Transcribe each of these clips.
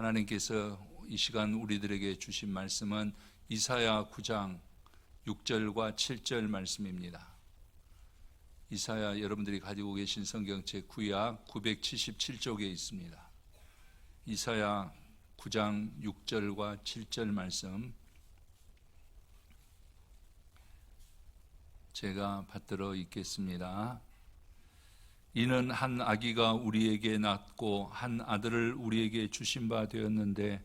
하나님께서 이 시간 우리들에게 주신 말씀은 이사야 9장 6절과 7절 말씀입니다. 이사야 여러분들이 가지고 계신 성경책 구약 977쪽에 있습니다. 이사야 9장 6절과 7절 말씀 제가 받들어 읽겠습니다. 이는 한 아기가 우리에게 낳고 한 아들을 우리에게 주신 바 되었는데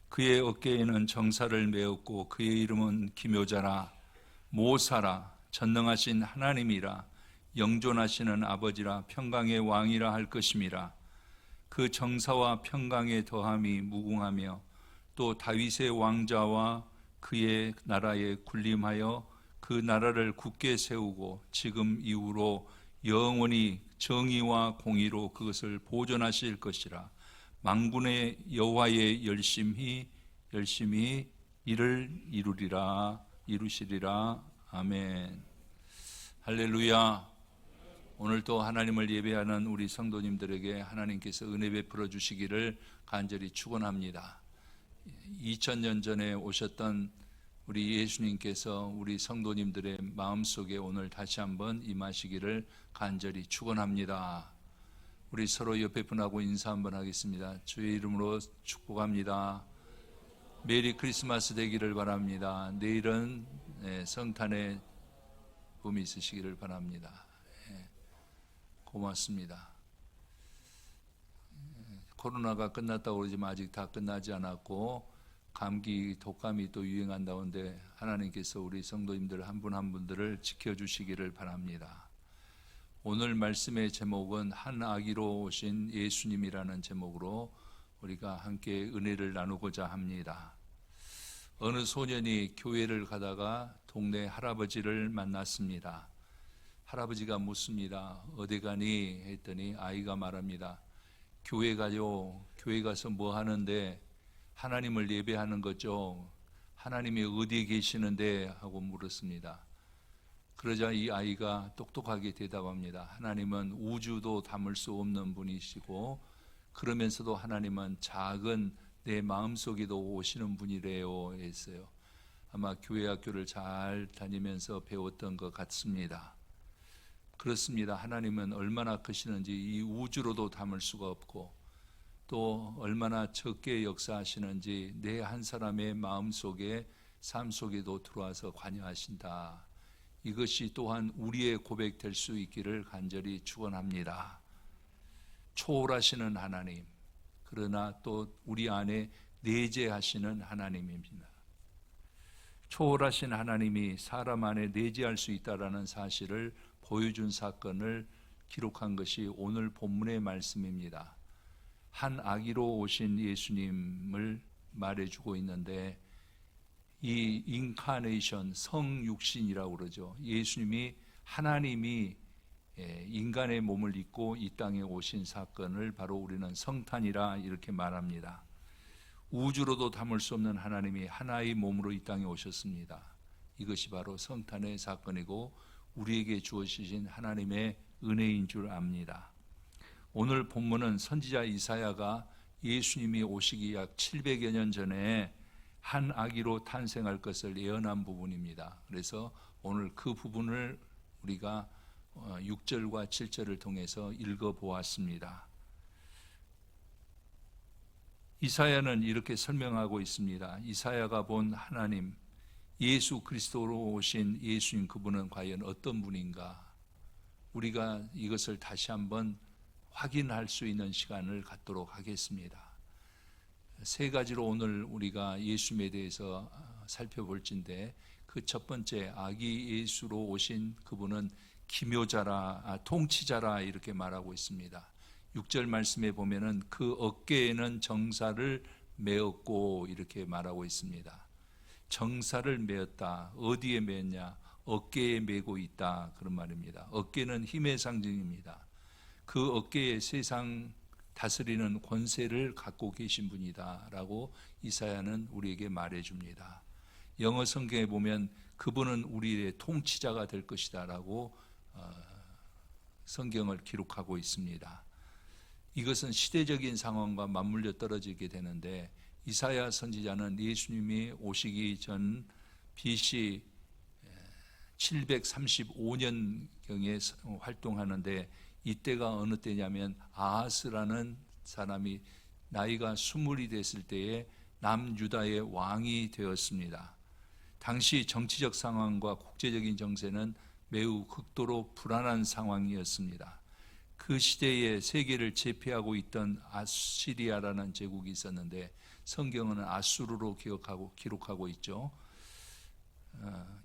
그의 어깨에는 정사를 메었고 그의 이름은 기묘자라 모사라 전능하신 하나님이라 영존하시는 아버지라 평강의 왕이라 할 것임이라. 그 정사와 평강의 더함이 무궁하며 또 다윗의 왕자와 그의 나라에 군림하여 그 나라를 굳게 세우고 지금 이후로 영원히 정의와 공의로 그것을 보존하실 것이라. 만군의 여호와의 열심히 이를 이루시리라. 아멘. 할렐루야. 오늘 또 하나님을 예배하는 우리 성도님들에게 하나님께서 은혜 베풀어 주시기를 간절히 축원합니다. 2000년 전에 오셨던 우리 예수님께서 우리 성도님들의 마음속에 오늘 다시 한번 임하시기를 간절히 축원합니다. 우리 서로 옆에 분하고 인사 한번 하겠습니다. 주의 이름으로 축복합니다. 메리 크리스마스 되기를 바랍니다. 내일은 성탄의 봄이 있으시기를 바랍니다. 고맙습니다. 코로나가 끝났다고 그러지만 아직 다 끝나지 않았고 감기, 독감이 또 유행한다는데 하나님께서 우리 성도님들 한 분 한 분들을 지켜주시기를 바랍니다. 오늘 말씀의 제목은 한 아기로 오신 예수님이라는 제목으로 우리가 함께 은혜를 나누고자 합니다. 어느 소년이 교회를 가다가 동네 할아버지를 만났습니다. 할아버지가 묻습니다. 어디 가니? 했더니 아이가 말합니다. 교회 가요. 교회 가서 뭐 하는데? 하나님을 예배하는 거죠. 하나님이 어디에 계시는데? 하고 물었습니다. 그러자 이 아이가 똑똑하게 대답합니다. 하나님은 우주도 담을 수 없는 분이시고 그러면서도 하나님은 작은 내 마음속에도 오시는 분이래요 했어요. 아마 교회 학교를 잘 다니면서 배웠던 것 같습니다. 그렇습니다. 하나님은 얼마나 크시는지 이 우주로도 담을 수가 없고 또 얼마나 적게 역사하시는지 내 한 사람의 마음속에 삶 속에도 들어와서 관여하신다. 이것이 또한 우리의 고백될 수 있기를 간절히 축원합니다. 초월하시는 하나님, 그러나 또 우리 안에 내재하시는 하나님입니다. 초월하신 하나님이 사람 안에 내재할 수 있다는 사실을 보여준 사건을 기록한 것이 오늘 본문의 말씀입니다. 한 아기로 오신 예수님을 말해주고 있는데 이 인카네이션, 성육신이라고 그러죠. 예수님이 하나님이 인간의 몸을 입고 이 땅에 오신 사건을 바로 우리는 성탄이라 이렇게 말합니다. 우주로도 담을 수 없는 하나님이 하나의 몸으로 이 땅에 오셨습니다. 이것이 바로 성탄의 사건이고 우리에게 주어지신 하나님의 은혜인 줄 압니다. 오늘 본문은 선지자 이사야가 예수님이 오시기 약 700여 년 전에 한 아기로 탄생할 것을 예언한 부분입니다. 그래서 오늘 그 부분을 우리가 6절과 7절을 통해서 읽어보았습니다. 이사야는 이렇게 설명하고 있습니다. 이사야가 본 하나님, 예수 그리스도로 오신 예수님 그분은 과연 어떤 분인가? 우리가 이것을 다시 한번 확인할 수 있는 시간을 갖도록 하겠습니다. 세 가지로 오늘 우리가 예수님에 대해서 살펴볼진데 그 첫 번째 아기 예수로 오신 그분은 기묘자라, 통치자라 이렇게 말하고 있습니다. 6절 말씀에 보면은 그 어깨에는 정사를 메었고 이렇게 말하고 있습니다. 정사를 메었다. 어디에 메었냐? 어깨에 메고 있다. 그런 말입니다. 어깨는 힘의 상징입니다. 그 어깨에 세상 다스리는 권세를 갖고 계신 분이다 라고 이사야는 우리에게 말해줍니다. 영어 성경에 보면 그분은 우리의 통치자가 될 것이다 라고 성경을 기록하고 있습니다. 이것은 시대적인 상황과 맞물려 떨어지게 되는데, 이사야 선지자는 예수님이 오시기 전 BC 735년경에 활동하는데, 이때가 어느 때냐면 아하스라는 사람이 나이가 20이 됐을 때에 남유다의 왕이 되었습니다. 당시 정치적 상황과 국제적인 정세는 매우 극도로 불안한 상황이었습니다. 그 시대에 세계를 제패하고 있던 아시리아라는 제국이 있었는데, 성경은 아수르로 기록하고 있죠.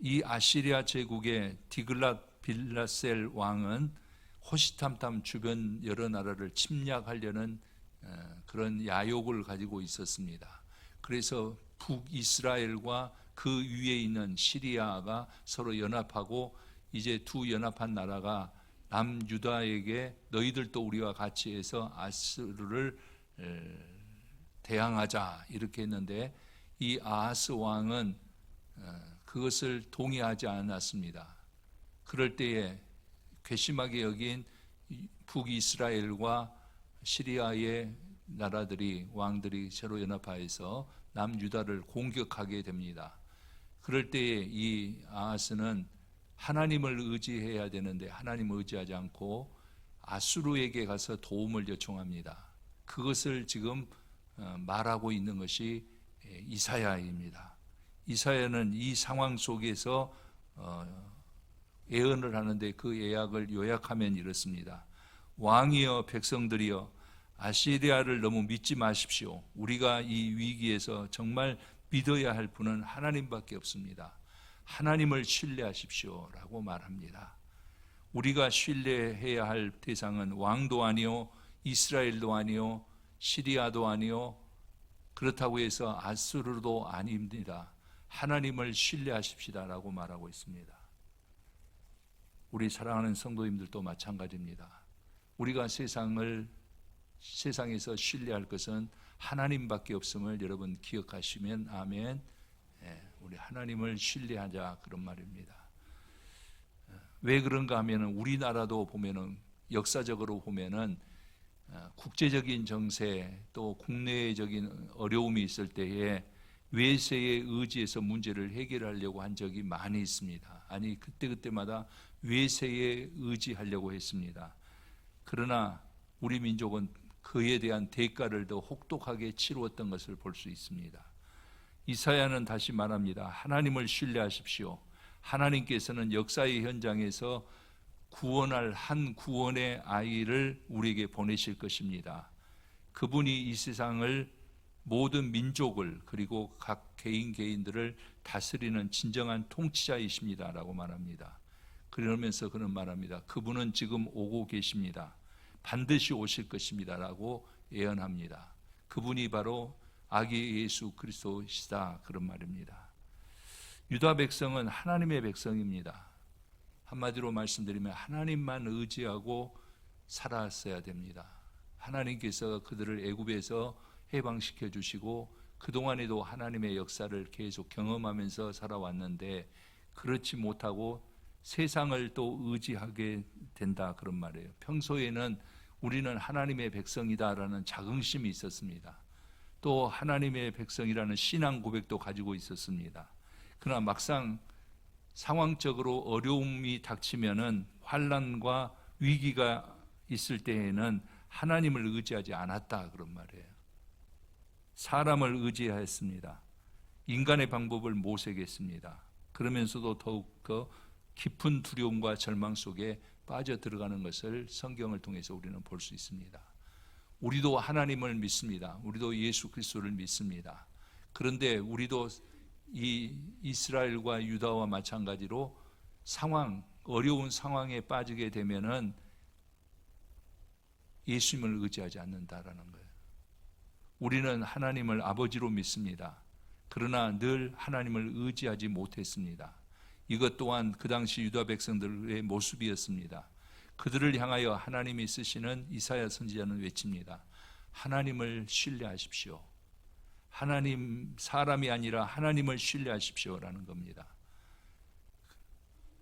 이 아시리아 제국의 디글랏 빌라셀 왕은 호시탐탐 주변 여러 나라를 침략하려는 그런 야욕을 가지고 있었습니다. 그래서 북이스라엘과 그 위에 있는 시리아가 서로 연합하고, 이제 두 연합한 나라가 남유다에게 너희들도 우리와 같이 해서 아수르를 대항하자 이렇게 했는데, 이 아하스 왕은 그것을 동의하지 않았습니다. 그럴 때에 괘씸하게 여긴 북이스라엘과 시리아의 나라들이, 왕들이 서로 연합하여서 남유다를 공격하게 됩니다. 그럴 때에 이 아하스는 하나님을 의지해야 되는데 하나님을 의지하지 않고 아수르에게 가서 도움을 요청합니다. 그것을 지금 말하고 있는 것이 이사야입니다. 이사야는 이 상황 속에서 예언을 하는데, 그 예약을 요약하면 이렇습니다. 왕이여, 백성들이여, 아시리아를 너무 믿지 마십시오. 우리가 이 위기에서 정말 믿어야 할 분은 하나님밖에 없습니다. 하나님을 신뢰하십시오 라고 말합니다. 우리가 신뢰해야 할 대상은 왕도 아니요, 이스라엘도 아니요, 시리아도 아니요, 그렇다고 해서 아수르도 아닙니다. 하나님을 신뢰하십시다 라고 말하고 있습니다. 우리 사랑하는 성도님들도 마찬가지입니다. 우리가 세상에서 신뢰할 것은 하나님밖에 없음을 여러분 기억하시면 아멘. 우리 하나님을 신뢰하자, 그런 말입니다. 왜 그런가 하면은, 우리나라도 보면은, 역사적으로 보면은 국제적인 정세 또 국내적인 어려움이 있을 때에 외세에 의지해서 문제를 해결하려고 한 적이 많이 있습니다. 아니, 그때마다 외세에 의지하려고 했습니다. 그러나 우리 민족은 그에 대한 대가를 더 혹독하게 치루었던 것을 볼 수 있습니다. 이사야는 다시 말합니다. 하나님을 신뢰하십시오. 하나님께서는 역사의 현장에서 구원할 한 구원의 아이를 우리에게 보내실 것입니다. 그분이 이 세상을, 모든 민족을, 그리고 각 개인들을 다스리는 진정한 통치자이십니다 라고 말합니다. 그러면서 그는 말합니다. 그분은 지금 오고 계십니다. 반드시 오실 것입니다 라고 예언합니다. 그분이 바로 아기 예수 그리스도시다, 그런 말입니다. 유다 백성은 하나님의 백성입니다. 한마디로 말씀드리면 하나님만 의지하고 살았어야 됩니다. 하나님께서 그들을 애굽에서 해방시켜 주시고, 그동안에도 하나님의 역사를 계속 경험하면서 살아왔는데, 그렇지 못하고 세상을 또 의지하게 된다, 그런 말이에요. 평소에는 우리는 하나님의 백성이다라는 자긍심이 있었습니다. 또 하나님의 백성이라는 신앙 고백도 가지고 있었습니다. 그러나 막상 상황적으로 어려움이 닥치면은, 환난과 위기가 있을 때에는 하나님을 의지하지 않았다, 그런 말이에요. 사람을 의지하였습니다. 인간의 방법을 모색했습니다. 그러면서도 더욱더 깊은 두려움과 절망 속에 빠져 들어가는 것을 성경을 통해서 우리는 볼 수 있습니다. 우리도 하나님을 믿습니다. 우리도 예수 그리스도를 믿습니다. 그런데 우리도 이 이스라엘과 유다와 마찬가지로 어려운 상황에 빠지게 되면은 예수님을 의지하지 않는다라는 거예요. 우리는 하나님을 아버지로 믿습니다. 그러나 늘 하나님을 의지하지 못했습니다. 이것 또한 그 당시 유다 백성들의 모습이었습니다. 그들을 향하여 하나님이 쓰시는 이사야 선지자는 외칩니다. 하나님을 신뢰하십시오. 하나님, 사람이 아니라 하나님을 신뢰하십시오라는 겁니다.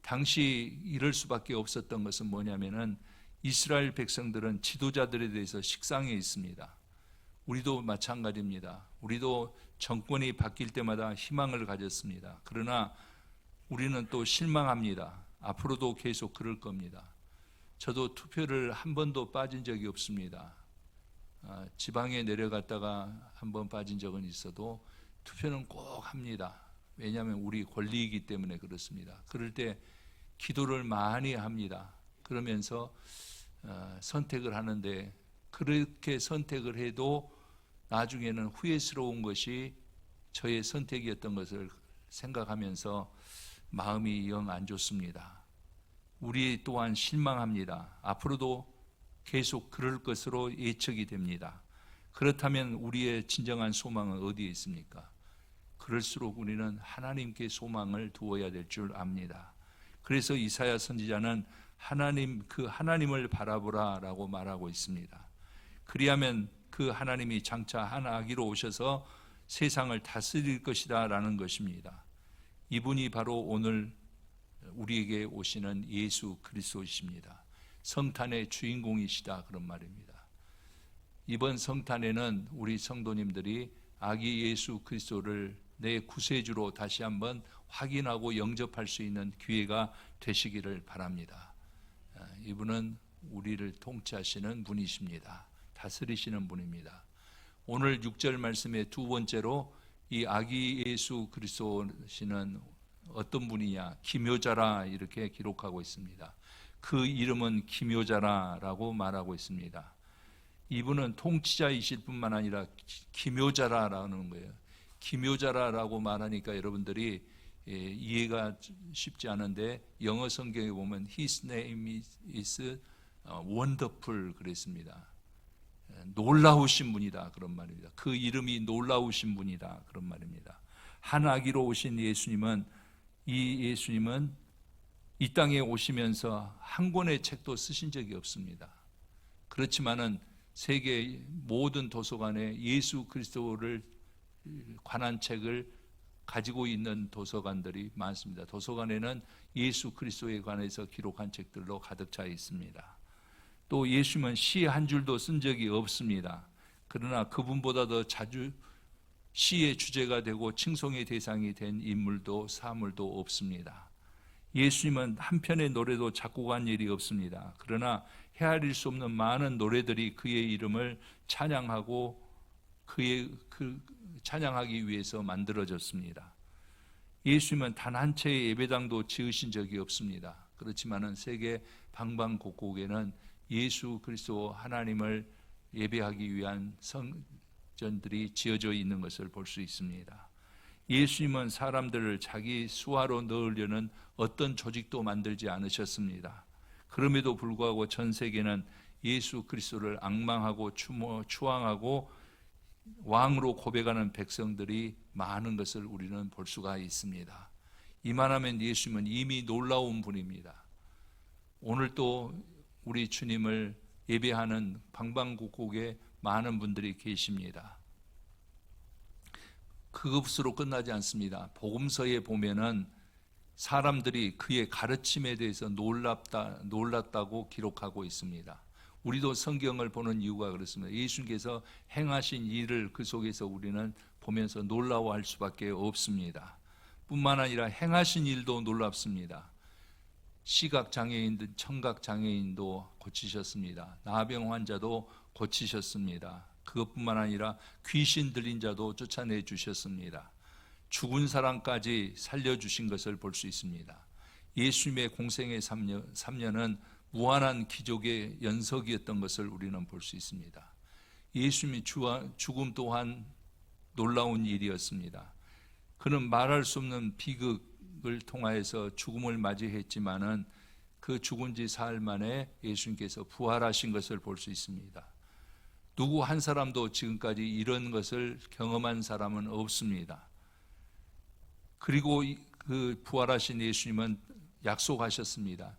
당시 이럴 수밖에 없었던 것은 뭐냐면은, 이스라엘 백성들은 지도자들에 대해서 식상해 있습니다. 우리도 마찬가지입니다. 우리도 정권이 바뀔 때마다 희망을 가졌습니다. 그러나 우리는 또 실망합니다. 앞으로도 계속 그럴 겁니다. 저도 투표를 한 번도 빠진 적이 없습니다. 지방에 내려갔다가 한 번 빠진 적은 있어도 투표는 꼭 합니다. 왜냐하면 우리 권리이기 때문에 그렇습니다. 그럴 때 기도를 많이 합니다. 그러면서 선택을 하는데, 그렇게 선택을 해도 나중에는 후회스러운 것이 저의 선택이었던 것을 생각하면서 마음이 영 안 좋습니다. 우리 또한 실망합니다. 앞으로도 계속 그럴 것으로 예측이 됩니다. 그렇다면 우리의 진정한 소망은 어디에 있습니까? 그럴수록 우리는 하나님께 소망을 두어야 될 줄 압니다. 그래서 이사야 선지자는 그 하나님을 바라보라라고 말하고 있습니다. 그리하면 그 하나님이 장차 한 아기로 오셔서 세상을 다스릴 것이다 라는 것입니다. 이분이 바로 오늘 우리에게 오시는 예수 그리스도이십니다. 성탄의 주인공이시다, 그런 말입니다. 이번 성탄에는 우리 성도님들이 아기 예수 그리스도를 내 구세주로 다시 한번 확인하고 영접할 수 있는 기회가 되시기를 바랍니다. 이분은 우리를 통치하시는 분이십니다. 다스리시는 분입니다. 오늘 6절 말씀의 두 번째로 이 아기 예수 그리스도시는 어떤 분이냐? 기묘자라, 이렇게 기록하고 있습니다. 그 이름은 기묘자라라고 말하고 있습니다. 이분은 통치자이실 뿐만 아니라 기묘자라라는 거예요. 기묘자라라고 말하니까 여러분들이 이해가 쉽지 않은데, 영어 성경에 보면 His name is wonderful 그랬습니다. 놀라우신 분이다, 그런 말입니다. 그 이름이 놀라우신 분이다, 그런 말입니다. 한 아기로 오신 예수님은 이 땅에 오시면서 한 권의 책도 쓰신 적이 없습니다. 그렇지만은 세계 모든 도서관에 예수 그리스도를 관한 책을 가지고 있는 도서관들이 많습니다. 도서관에는 예수 그리스도에 관해서 기록한 책들로 가득 차 있습니다. 또 예수님은 시 한 줄도 쓴 적이 없습니다. 그러나 그분보다 더 자주 시의 주제가 되고 칭송의 대상이 된 인물도 사물도 없습니다. 예수님은 한 편의 노래도 작곡한 일이 없습니다. 그러나 헤아릴 수 없는 많은 노래들이 그의 이름을 찬양하고 찬양하기 위해서 만들어졌습니다. 예수님은 단 한 채의 예배당도 지으신 적이 없습니다. 그렇지만은 세계 방방곡곡에는 예수 그리스도 하나님을 예배하기 위한 성전들이 지어져 있는 것을 볼 수 있습니다. 예수님은 사람들을 자기 수하로 넣으려는 어떤 조직도 만들지 않으셨습니다. 그럼에도 불구하고 전 세계는 예수 그리스도를 앙망하고 추앙하고 왕으로 고백하는 백성들이 많은 것을 우리는 볼 수가 있습니다. 이만하면 예수님은 이미 놀라운 분입니다. 오늘 또 우리 주님을 예배하는 방방곡곡에 많은 분들이 계십니다. 그것으로 끝나지 않습니다. 복음서에 보면은 사람들이 그의 가르침에 대해서 놀랐다고 기록하고 있습니다. 우리도 성경을 보는 이유가 그렇습니다. 예수님께서 행하신 일을 그 속에서 우리는 보면서 놀라워할 수밖에 없습니다. 뿐만 아니라 행하신 일도 놀랍습니다. 시각장애인들, 청각장애인도 고치셨습니다. 나병 환자도 고치셨습니다. 그것뿐만 아니라 귀신 들린 자도 쫓아내 주셨습니다. 죽은 사람까지 살려주신 것을 볼 수 있습니다. 예수님의 공생의 3년은 무한한 기적의 연속이었던 것을 우리는 볼 수 있습니다. 예수님의 죽음 또한 놀라운 일이었습니다. 그는 말할 수 없는 비극을 통하여서 죽음을 맞이했지만은 그 죽은 지 사흘 만에 예수님께서 부활하신 것을 볼 수 있습니다. 누구 한 사람도 지금까지 이런 것을 경험한 사람은 없습니다. 그리고 그 부활하신 예수님은 약속하셨습니다.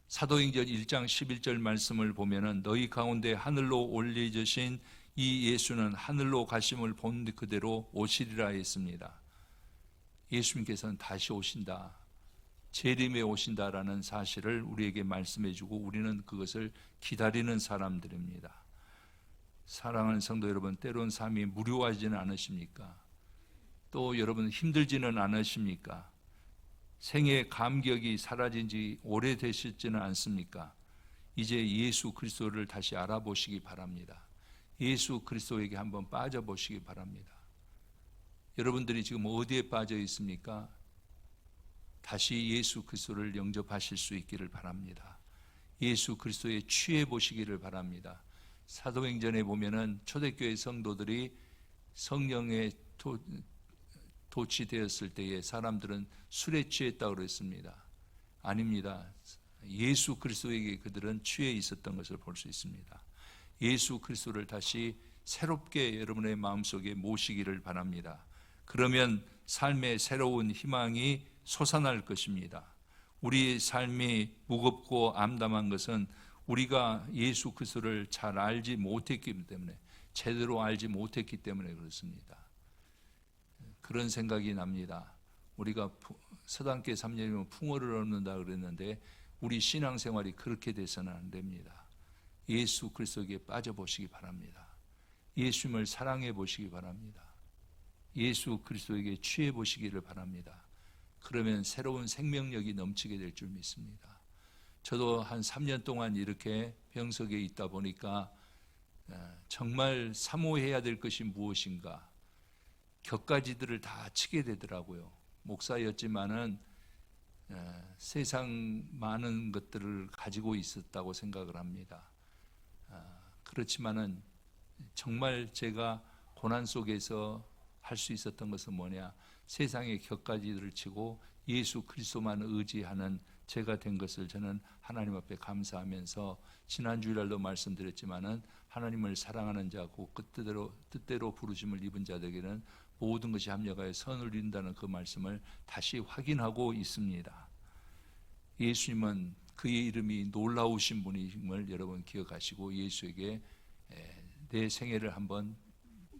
사도행전 1장 11절 말씀을 보면은 너희 가운데 하늘로 올려지신 이 예수는 하늘로 가심을 본 그대로 오시리라 했습니다. 예수님께서는 다시 오신다. 재림에 오신다라는 사실을 우리에게 말씀해 주고 우리는 그것을 기다리는 사람들입니다. 사랑하는 성도 여러분, 때론 삶이 무료하지는 않으십니까? 또 여러분 힘들지는 않으십니까? 생의 감격이 사라진 지 오래되셨지는 않습니까? 이제 예수 그리스도를 다시 알아보시기 바랍니다. 예수 그리스도에게 한번 빠져보시기 바랍니다. 여러분들이 지금 어디에 빠져 있습니까? 다시 예수 그리스도를 영접하실 수 있기를 바랍니다. 예수 그리스도에 취해 보시기를 바랍니다. 사도행전에 보면은 초대교회 성도들이 성령에 도취되었을 때에 사람들은 술에 취했다고 그랬습니다. 아닙니다. 예수 그리스도에게 그들은 취해 있었던 것을 볼 수 있습니다. 예수 그리스도를 다시 새롭게 여러분의 마음속에 모시기를 바랍니다. 그러면 삶의 새로운 희망이 솟아날 것입니다. 우리 삶이 무겁고 암담한 것은 우리가 예수 그리스도를 잘 알지 못했기 때문에, 제대로 알지 못했기 때문에 그렇습니다. 그런 생각이 납니다. 우리가 서당계 3년이면 풍어를 얻는다 그랬는데 우리 신앙생활이 그렇게 돼서는 안 됩니다. 예수 그리스도에게 빠져보시기 바랍니다. 예수님을 사랑해 보시기 바랍니다. 예수 그리스도에게 취해 보시기를 바랍니다. 그러면 새로운 생명력이 넘치게 될 줄 믿습니다. 저도 한 3년 동안 이렇게 병석에 있다 보니까 정말 사모해야 될 것이 무엇인가, 격가지들을 다 치게 되더라고요. 목사였지만은 세상 많은 것들을 가지고 있었다고 생각을 합니다. 그렇지만은 정말 제가 고난 속에서 할 수 있었던 것은 뭐냐, 세상의 격가지들을 치고 예수 그리스도만 의지하는 제가 된 것을 저는 하나님 앞에 감사하면서, 지난 주일날도 말씀드렸지만은 하나님을 사랑하는 자고 그 뜻대로 부르심을 입은 자들에게는 모든 것이 합력하여 선을 이룬다는 그 말씀을 다시 확인하고 있습니다. 예수님은 그의 이름이 놀라우신 분임을 여러분 기억하시고 예수에게 내 생애를 한번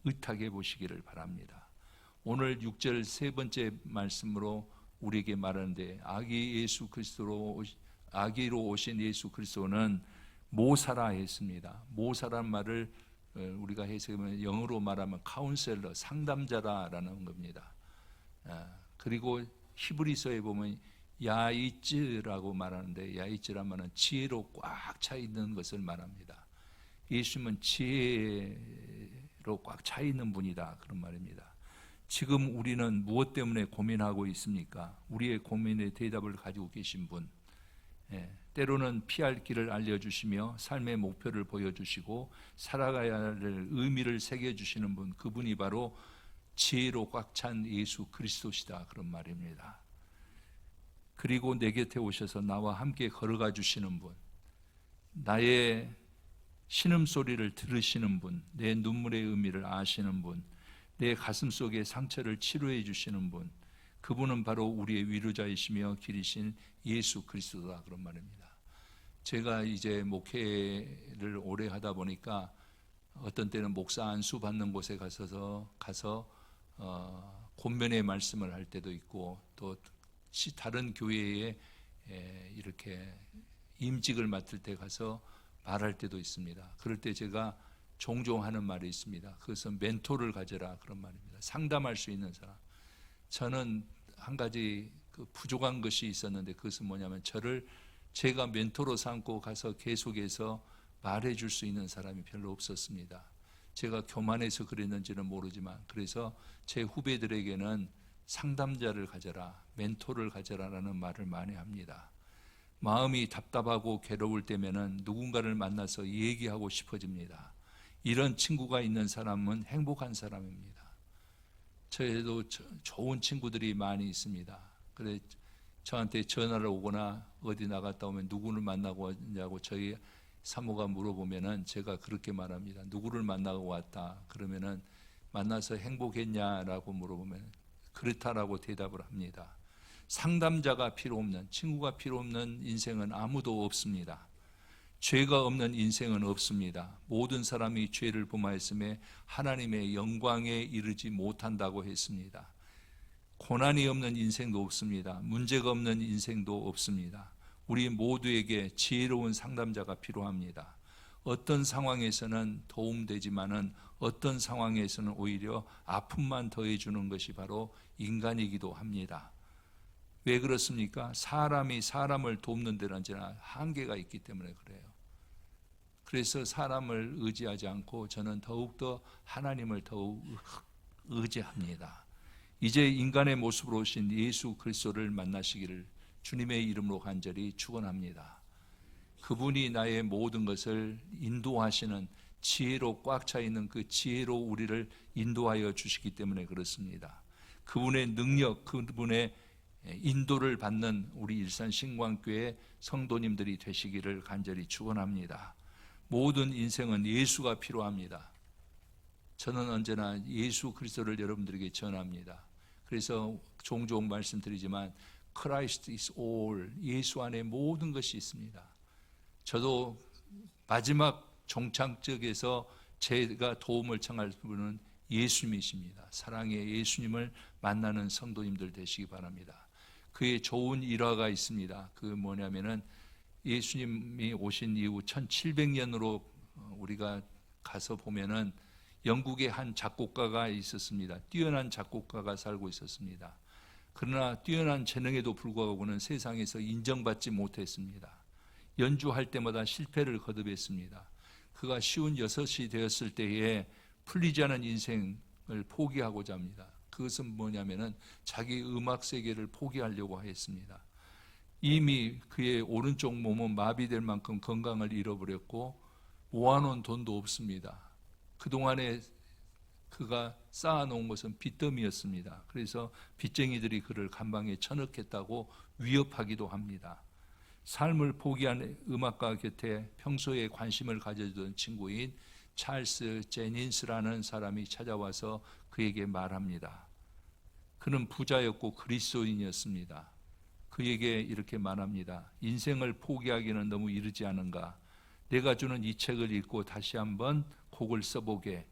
의탁해 보시기를 바랍니다. 오늘 6절 세 번째 말씀으로 우리에게 말하는데, 아기로 오신 예수 그리스도는 모사라 했습니다. 모사란 말을 우리가 해석하면 영어로 말하면 카운셀러, 상담자라는 겁니다. 그리고 히브리서에 보면 야이츠라고 말하는데, 야이츠란 말은 지혜로 꽉 차 있는 것을 말합니다. 예수님은 지혜로 꽉 차 있는 분이다, 그런 말입니다. 지금 우리는 무엇 때문에 고민하고 있습니까? 우리의 고민의 대답을 가지고 계신 분, 때로는 피할 길을 알려주시며 삶의 목표를 보여주시고 살아가야 할 의미를 새겨주시는 분, 그분이 바로 지혜로 꽉 찬 예수 그리스도시다, 그런 말입니다. 그리고 내 곁에 오셔서 나와 함께 걸어가 주시는 분, 나의 신음소리를 들으시는 분, 내 눈물의 의미를 아시는 분, 내 가슴 속의 상처를 치료해 주시는 분, 그분은 바로 우리의 위로자이시며 길이신 예수 그리스도다, 그런 말입니다. 제가 이제 목회를 오래 하다 보니까 어떤 때는 목사 안수 받는 곳에 가서 권면의 말씀을 할 때도 있고, 또 다른 교회에 이렇게 임직을 맡을 때 가서 말할 때도 있습니다. 그럴 때 제가 종종 하는 말이 있습니다. 그것은 멘토를 가져라, 그런 말입니다. 상담할 수 있는 사람. 저는 한 가지 부족한 것이 있었는데, 그것은 뭐냐면 제가 멘토로 삼고 가서 계속해서 말해줄 수 있는 사람이 별로 없었습니다. 제가 교만해서 그랬는지는 모르지만, 그래서 제 후배들에게는 상담자를 가져라, 멘토를 가져라라는 말을 많이 합니다. 마음이 답답하고 괴로울 때면은 누군가를 만나서 얘기하고 싶어집니다. 이런 친구가 있는 사람은 행복한 사람입니다. 저에도 좋은 친구들이 많이 있습니다. 그래 저한테 전화를 오거나 어디 나갔다 오면 누구를 만나고 왔냐고 저희 사모가 물어보면은 제가 그렇게 말합니다. 누구를 만나고 왔다. 그러면은 만나서 행복했냐라고 물어보면 그렇다라고 대답을 합니다. 상담자가 필요 없는, 친구가 필요 없는 인생은 아무도 없습니다. 죄가 없는 인생은 없습니다. 모든 사람이 죄를 범하였음에 하나님의 영광에 이르지 못한다고 했습니다. 고난이 없는 인생도 없습니다. 문제가 없는 인생도 없습니다. 우리 모두에게 지혜로운 상담자가 필요합니다. 어떤 상황에서는 도움되지만은 어떤 상황에서는 오히려 아픔만 더해주는 것이 바로 인간이기도 합니다. 왜 그렇습니까? 사람이 사람을 돕는 데는 언제나 한계가 있기 때문에 그래요. 그래서 사람을 의지하지 않고 저는 더욱더 하나님을 더욱 의지합니다. 이제 인간의 모습으로 오신 예수 그리스도를 만나시기를 주님의 이름으로 간절히 축원합니다. 그분이 나의 모든 것을 인도하시는 지혜로 꽉 차 있는 그 지혜로 우리를 인도하여 주시기 때문에 그렇습니다. 그분의 능력, 그분의 인도를 받는 우리 일산 신광교회 성도님들이 되시기를 간절히 축원합니다. 모든 인생은 예수가 필요합니다. 저는 언제나 예수 그리스도를 여러분들에게 전합니다. 그래서 종종 말씀드리지만 Christ is all, 예수 안에 모든 것이 있습니다. 저도 마지막 종착역에서 제가 도움을 청할 분은 예수님이십니다. 사랑의 예수님을 만나는 성도님들 되시기 바랍니다. 그의 좋은 일화가 있습니다. 그 뭐냐면은 예수님이 오신 이후 1700년으로 우리가 가서 보면은 영국의 한 작곡가가 있었습니다. 뛰어난 작곡가가 살고 있었습니다. 그러나 뛰어난 재능에도 불구하고 그는 세상에서 인정받지 못했습니다. 연주할 때마다 실패를 거듭했습니다. 그가 56이 되었을 때에 풀리지 않은 인생을 포기하고자 합니다. 그것은 뭐냐면은 자기 음악 세계를 포기하려고 했습니다. 이미 그의 오른쪽 몸은 마비될 만큼 건강을 잃어버렸고 모아놓은 돈도 없습니다. 그동안에 그가 쌓아놓은 것은 빚더미였습니다. 그래서 빚쟁이들이 그를 감방에 쳐넣겠다고 위협하기도 합니다. 삶을 포기한 음악가 곁에 평소에 관심을 가져주던 친구인 찰스 제닌스라는 사람이 찾아와서 그에게 말합니다. 그는 부자였고 그리스도인이었습니다. 그에게 이렇게 말합니다. 인생을 포기하기는 너무 이르지 않은가? 내가 주는 이 책을 읽고 다시 한번 곡을 써보게.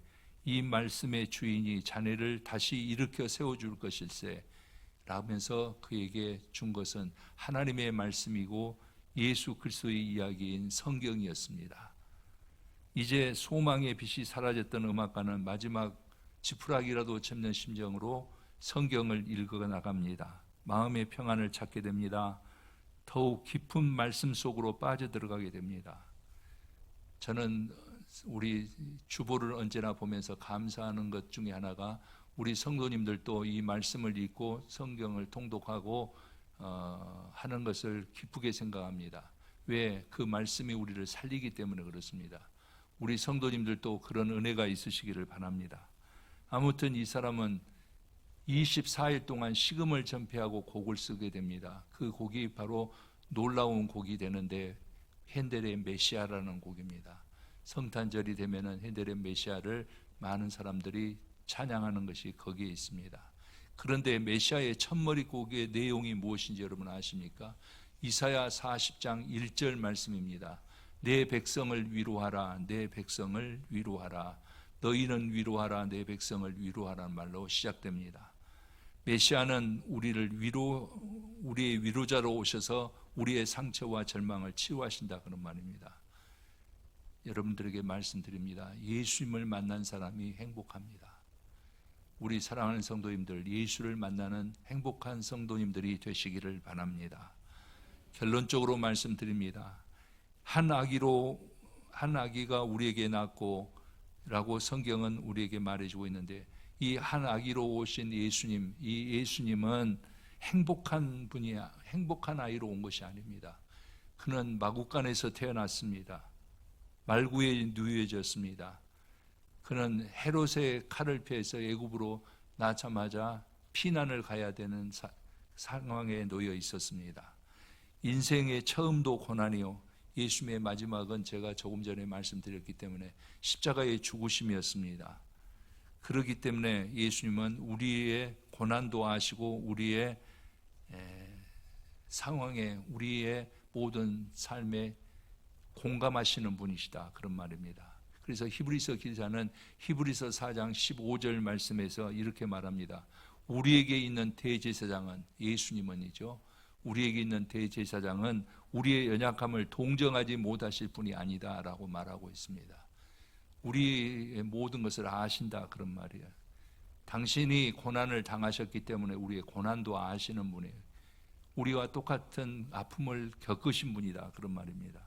이 말씀의 주인이 자네를 다시 일으켜 세워줄 것일세 라면서 그에게 준 것은 하나님의 말씀이고 예수 그리스도의 이야기인 성경이었습니다. 이제 소망의 빛이 사라졌던 음악가는 마지막 지푸라기라도 잡는 심정으로 성경을 읽어 나갑니다. 마음의 평안을 찾게 됩니다. 더욱 깊은 말씀 속으로 빠져들어가게 됩니다. 저는 우리 주보를 언제나 보면서 감사하는 것 중에 하나가 우리 성도님들도 이 말씀을 읽고 성경을 통독하고 하는 것을 기쁘게 생각합니다. 왜? 그 말씀이 우리를 살리기 때문에 그렇습니다. 우리 성도님들도 그런 은혜가 있으시기를 바랍니다. 아무튼 이 사람은 24일 동안 식음을 전폐하고 곡을 쓰게 됩니다. 그 곡이 바로 놀라운 곡이 되는데 핸델의 메시아라는 곡입니다. 성탄절이 되면은 핸델의 메시아를 많은 사람들이 찬양하는 것이 거기에 있습니다. 그런데 메시아의 첫머리 곡의 내용이 무엇인지 여러분 아십니까? 이사야 40장 1절 말씀입니다. 내 백성을 위로하라, 내 백성을 위로하라, 너희는 위로하라, 내 백성을 위로하라는 말로 시작됩니다. 메시아는 우리의 위로자로 오셔서 우리의 상처와 절망을 치유하신다 그런 말입니다. 여러분들에게 말씀드립니다. 예수님을 만난 사람이 행복합니다. 우리 사랑하는 성도님들, 예수를 만나는 행복한 성도님들이 되시기를 바랍니다. 결론적으로 말씀드립니다. 한 아기가 우리에게 낳고 라고 성경은 우리에게 말해주고 있는데 이 한 아기로 오신 예수님, 이 예수님은 행복한 분이야. 행복한 아이로 온 것이 아닙니다. 그는 마구간에서 태어났습니다. 말구에 누워졌습니다. 그는 헤롯의 칼을 피해서 애굽으로 낳자마자 피난을 가야 되는 상황에 놓여 있었습니다. 인생의 처음도 고난이요, 예수님의 마지막은 제가 조금 전에 말씀드렸기 때문에 십자가의 죽으심이었습니다. 그렇기 때문에 예수님은 우리의 고난도 아시고 우리의 상황에, 우리의 모든 삶에 공감하시는 분이시다 그런 말입니다. 그래서 히브리서 기자는 히브리서 4장 15절 말씀에서 이렇게 말합니다. 우리에게 있는 대제사장은 예수님은이죠. 우리에게 있는 대제사장은 우리의 연약함을 동정하지 못하실 분이 아니다라고 말하고 있습니다. 우리의 모든 것을 아신다 그런 말이에요. 당신이 고난을 당하셨기 때문에 우리의 고난도 아시는 분이에요. 우리와 똑같은 아픔을 겪으신 분이다 그런 말입니다.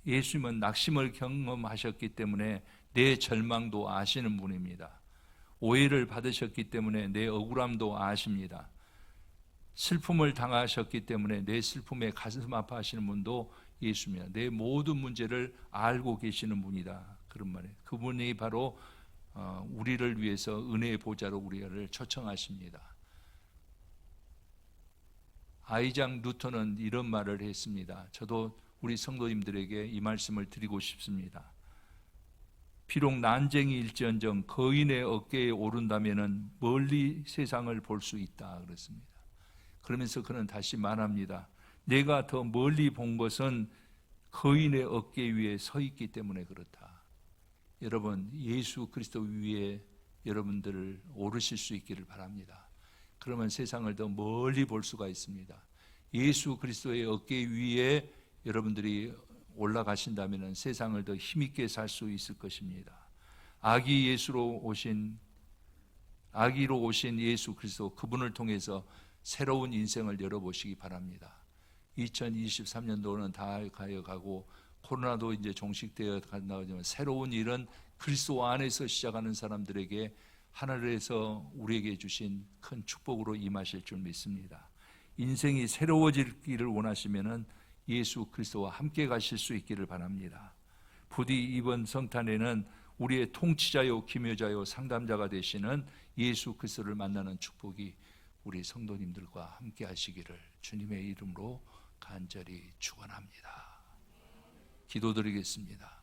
예수님은 낙심을 경험하셨기 때문에 내 절망도 아시는 분입니다. 오해를 받으셨기 때문에 내 억울함도 아십니다. 슬픔을 당하셨기 때문에 내 슬픔에 가슴 아파하시는 분도 예수입니다. 내 모든 문제를 알고 계시는 분이다 그런 말이에요. 그분이 바로 우리를 위해서 은혜의 보좌로 우리를 초청하십니다. 아이작 뉴턴은 이런 말을 했습니다. 저도 우리 성도님들에게 이 말씀을 드리고 싶습니다. 비록 난쟁이일지언정 거인의 어깨에 오른다면 멀리 세상을 볼 수 있다 그랬습니다. 그러면서 그는 다시 말합니다. 내가 더 멀리 본 것은 거인의 어깨 위에 서 있기 때문에 그렇다. 여러분, 예수 그리스도 위에 여러분들을 오르실 수 있기를 바랍니다. 그러면 세상을 더 멀리 볼 수가 있습니다. 예수 그리스도의 어깨 위에 여러분들이 올라가신다면 세상을 더 힘있게 살 수 있을 것입니다. 아기로 오신 예수 그리스도, 그분을 통해서 새로운 인생을 열어보시기 바랍니다. 2023년도는 다 가고 코로나도 이제 종식되어 간다고 하지만 새로운 일은 그리스도 안에서 시작하는 사람들에게 하늘에서 우리에게 주신 큰 축복으로 임하실 줄 믿습니다. 인생이 새로워지기를 원하시면은 예수 그리스도와 함께 가실 수 있기를 바랍니다. 부디 이번 성탄에는 우리의 통치자요 기묘자요 상담자가 되시는 예수 그리스도를 만나는 축복이 우리 성도님들과 함께 하시기를 주님의 이름으로 간절히 축원합니다. 기도드리겠습니다.